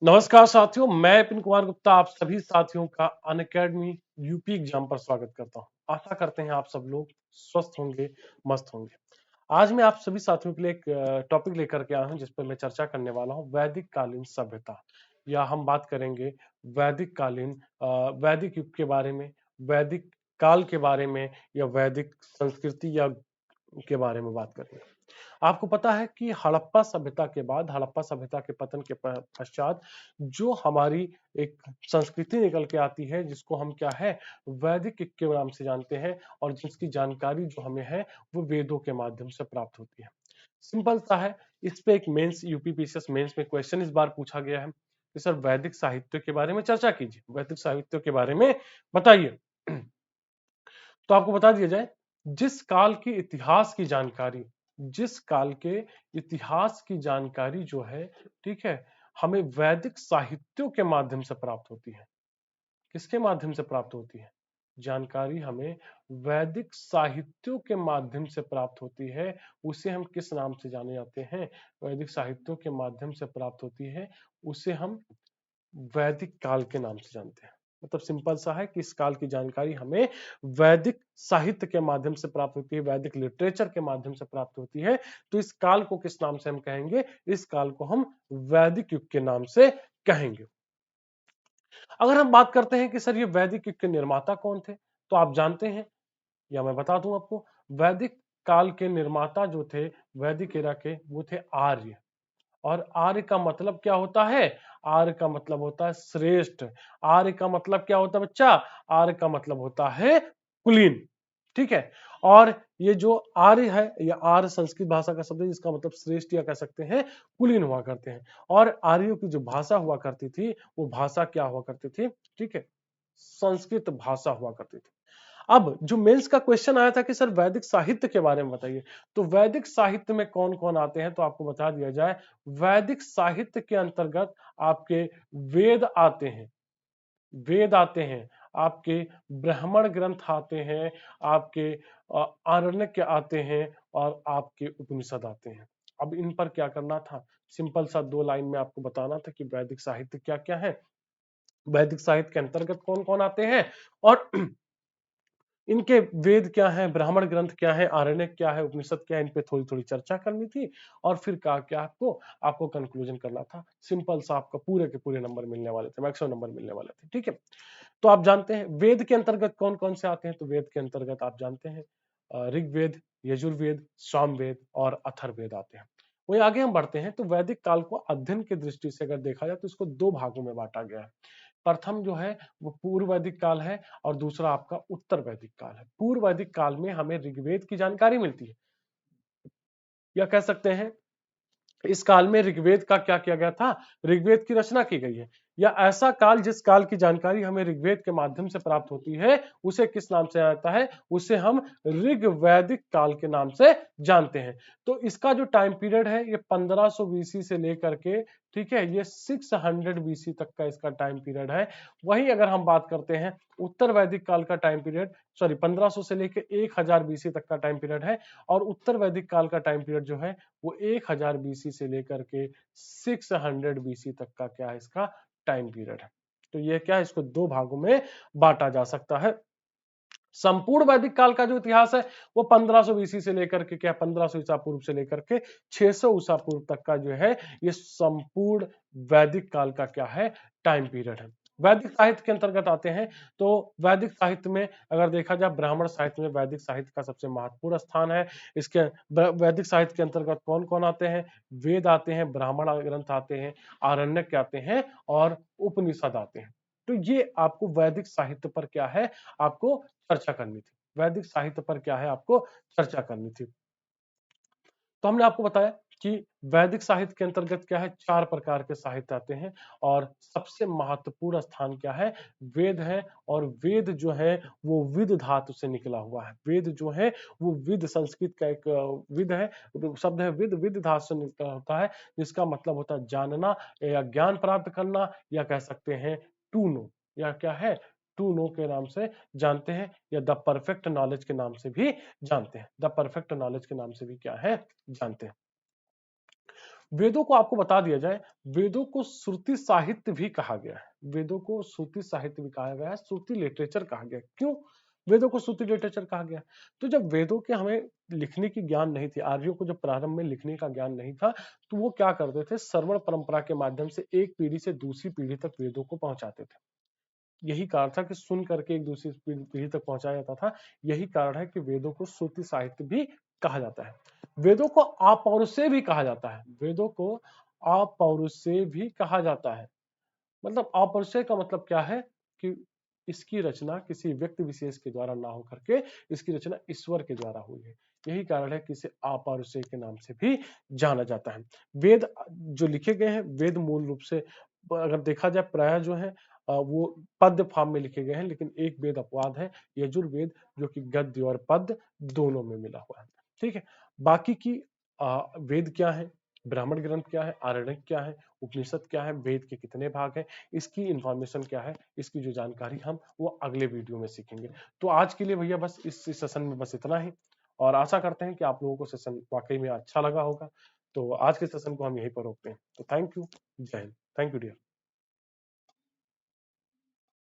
नमस्कार साथियों, मैं विपिन कुमार गुप्ता आप सभी साथियों का अनअकैडमी यूपी एग्जाम पर स्वागत करता हूं। आशा करते हैं आप सब लोग स्वस्थ होंगे, मस्त होंगे। आज मैं आप सभी साथियों के लिए एक टॉपिक लेकर के आया हूं जिस पर मैं चर्चा करने वाला हूं, वैदिक कालीन सभ्यता। या हम बात करेंगे वैदिक कालीन वैदिक युग के बारे में, वैदिक काल के बारे में, या वैदिक संस्कृति या के बारे में बात करेंगे। आपको पता है कि हड़प्पा सभ्यता के बाद, हड़प्पा सभ्यता के पतन के पश्चात जो हमारी एक संस्कृति निकल के आती है, जिसको हम क्या है, वैदिक युग के नाम से जानते हैं, और जिसकी जानकारी जो हमें है वो वेदों के माध्यम से प्राप्त होती है। सिंपल सा है। इस पे एक मेंस यूपीपीसीएस मेंस में क्वेश्चन इस बार पूछा गया है कि सर वैदिक साहित्य के बारे में चर्चा कीजिए, वैदिक साहित्य के बारे में बताइए। तो आपको बता दिया जाए, जिस काल की इतिहास की जानकारी, जिस काल के इतिहास की जानकारी जो है, ठीक है, हमें वैदिक साहित्यों के माध्यम से प्राप्त होती है। किसके माध्यम से प्राप्त होती है? जानकारी हमें वैदिक साहित्यों के माध्यम से प्राप्त होती है। उसे हम किस नाम से जाने जाते हैं? वैदिक साहित्यों के माध्यम से प्राप्त होती है, उसे हम वैदिक काल के नाम से जानते हैं। मतलब सिंपल सा है कि इस काल की जानकारी हमें वैदिक साहित्य के माध्यम से प्राप्त होती है, वैदिक लिटरेचर के माध्यम से प्राप्त होती है। तो इस काल को किस नाम से हम कहेंगे? इस काल को हम वैदिक युग के नाम से कहेंगे। अगर हम बात करते हैं कि सर ये वैदिक युग के निर्माता कौन थे, तो आप जानते हैं, या मैं बता दूं आपको, वैदिक काल के निर्माता जो थे वैदिक एरा के, वो थे आर्य। और आर्य का मतलब क्या होता है? आर्य का मतलब होता है श्रेष्ठ। आर्य का मतलब क्या होता है बच्चा? आर्य का मतलब होता है कुलीन। ठीक है। और ये जो आर्य है, ये आर्य संस्कृत भाषा का शब्द है, जिसका मतलब श्रेष्ठ या कह सकते हैं कुलीन हुआ करते हैं। और आर्यों की जो भाषा हुआ करती थी, वो भाषा क्या हुआ करती थी? ठीक है, संस्कृत भाषा हुआ करती थी। अब जो मेंस का क्वेश्चन आया था कि सर वैदिक साहित्य के बारे में बताइए, तो वैदिक साहित्य में कौन कौन आते हैं, तो आपको बता दिया जाए, वैदिक साहित्य के अंतर्गत आपके वेद आते हैं, वेद आते हैं, आपके ब्राह्मण ग्रंथ आते हैं, आपके आरण्यक आते हैं, और आपके उपनिषद आते हैं। अब इन पर क्या करना था? सिंपल सा 2 लाइन में आपको बताना था कि वैदिक साहित्य क्या क्या है, वैदिक साहित्य के अंतर्गत कौन कौन आते हैं, और इनके वेद क्या हैं, ब्राह्मण ग्रंथ क्या है, आरण्यक क्या है, उपनिषद क्या है, इन पे थोड़ी थोड़ी चर्चा करनी थी। और फिर कहा क्या आपको, आपको कंक्लूजन करना था। सिंपल सा, आपका पूरे के पूरे नंबर मिलने वाले थे, मैक्सिमम नंबर मिलने वाले थे। ठीक है। तो आप जानते हैं वेद के अंतर्गत कौन कौन से आते हैं, तो वेद के अंतर्गत आप जानते हैं ऋग्वेद, यजुर्वेद, सामवेद और अथर्ववेद आते हैं। वहीं आगे हम बढ़ते हैं, तो वैदिक काल को अध्ययन की दृष्टि से अगर देखा जाए, तो इसको 2 भागों में बांटा गया है। प्रथम जो है वो पूर्व वैदिक काल है, और दूसरा आपका उत्तर वैदिक काल है। पूर्व वैदिक काल में हमें ऋग्वेद की जानकारी मिलती है, या कह सकते हैं इस काल में ऋग्वेद का क्या किया गया था, ऋग्वेद की रचना की गई है। या ऐसा काल जिस काल की जानकारी हमें ऋग्वेद के माध्यम से प्राप्त होती है, उसे किस नाम से आता है? उसे हम ऋग्वैदिक काल के नाम से जानते हैं। तो इसका जो टाइम पीरियड है, ये 1500 बीसी से लेकर के, ठीक है, ये 600 बीसी तक का इसका टाइम पीरियड है। वहीं अगर हम बात करते हैं उत्तर वैदिक काल का टाइम पीरियड, सॉरी, 1500 से लेकर 1000 बीसी तक का टाइम पीरियड है। और उत्तर वैदिक काल का टाइम पीरियड जो है वो 1000 बीसी से लेकर के 600 बीसी तक का क्या है, इसका टाइम पीरियड है। तो ये क्या है, इसको 2 भागों में बांटा जा सकता है। संपूर्ण वैदिक काल का जो इतिहास है, वो 1500 बीसी से लेकर के क्या, 1500 ईसा पूर्व से लेकर के 600 ईसा पूर्व तक का जो है, ये संपूर्ण वैदिक काल का क्या है, टाइम पीरियड है। वैदिक साहित्य के अंतर्गत आते हैं, तो वैदिक साहित्य में अगर देखा जाए, ब्राह्मण साहित्य में वैदिक साहित्य का सबसे महत्वपूर्ण स्थान है। इसके वैदिक साहित्य के अंतर्गत कौन कौन आते हैं? वेद आते हैं, ब्राह्मण ग्रंथ आते हैं, आरण्यक आते हैं, और उपनिषद आते हैं। तो ये आपको वैदिक साहित्य पर क्या है, आपको चर्चा करनी थी। वैदिक साहित्य पर क्या है, आपको चर्चा करनी थी। तो हमने आपको बताया कि वैदिक साहित्य के अंतर्गत क्या है, 4 प्रकार के साहित्य आते हैं, और सबसे महत्वपूर्ण स्थान क्या है, वेद है। और वेद जो है वो विद धातु से निकला हुआ है। वेद जो है वो विद, संस्कृत का एक विद है, शब्द है विद, विद धातु से निकला होता है, जिसका मतलब होता है जानना या ज्ञान प्राप्त करना, या कह सकते हैं टू नो, या क्या है, टू नो के नाम से जानते हैं, या द परफेक्ट नॉलेज के नाम से भी जानते हैं। द परफेक्ट नॉलेज के नाम से भी क्या है, जानते हैं। वेदों को आपको बता दिया जाए, वेदों को श्रुति साहित्य भी कहा गया है। वेदों को श्रुति साहित्य भी कहा गया है, श्रुति लिटरेचर कहा गया है। क्यों वेदों को श्रुति लिटरेचर कहा गया? तो जब वेदों के हमें लिखने की ज्ञान नहीं थी, आर्यों को जब प्रारंभ में लिखने का ज्ञान नहीं था, तो वो क्या करते थे, श्रवण परंपरा के माध्यम से एक पीढ़ी से दूसरी पीढ़ी तक वेदों को पहुंचाते थे। यही कारण था कि सुन करके एक दूसरी पीढ़ी तक पहुंचाया जाता था। यही कारण है कि वेदों को श्रुति साहित्य भी कहा जाता है। वेदों को अपौरुषेय भी कहा जाता है। वेदों को अपौरुषेय भी कहा जाता है। मतलब अपौरुषेय का मतलब क्या है कि इसकी रचना किसी व्यक्ति विशेष के द्वारा ना हो करके इसकी रचना ईश्वर के द्वारा हुई है। यही कारण है कि इसे अपौरुषेय के नाम से भी जाना जाता है। वेद जो लिखे गए हैं, वेद मूल रूप से अगर देखा जाए प्राय जो है वो पद्य फॉर्म में लिखे गए हैं, लेकिन एक वेद अपवाद है, यजुर्वेद, जो कि गद्य और पद्य दोनों में मिला हुआ है। ठीक है, बाकी की वेद क्या है, ब्राह्मण ग्रंथ क्या है, आरण्यक क्या है, उपनिषद क्या है, वेद के कितने भाग हैं, इसकी इंफॉर्मेशन क्या है, इसकी जो जानकारी हम वो अगले वीडियो में सीखेंगे। तो आज के लिए भैया बस इस सेशन में बस इतना ही, और आशा करते हैं कि आप लोगों को सेशन वाकई में अच्छा लगा होगा। तो आज के सेशन को हम यहीं पर रोकते हैं। तो थैंक यू, जय हिंद, थैंक यू डियर।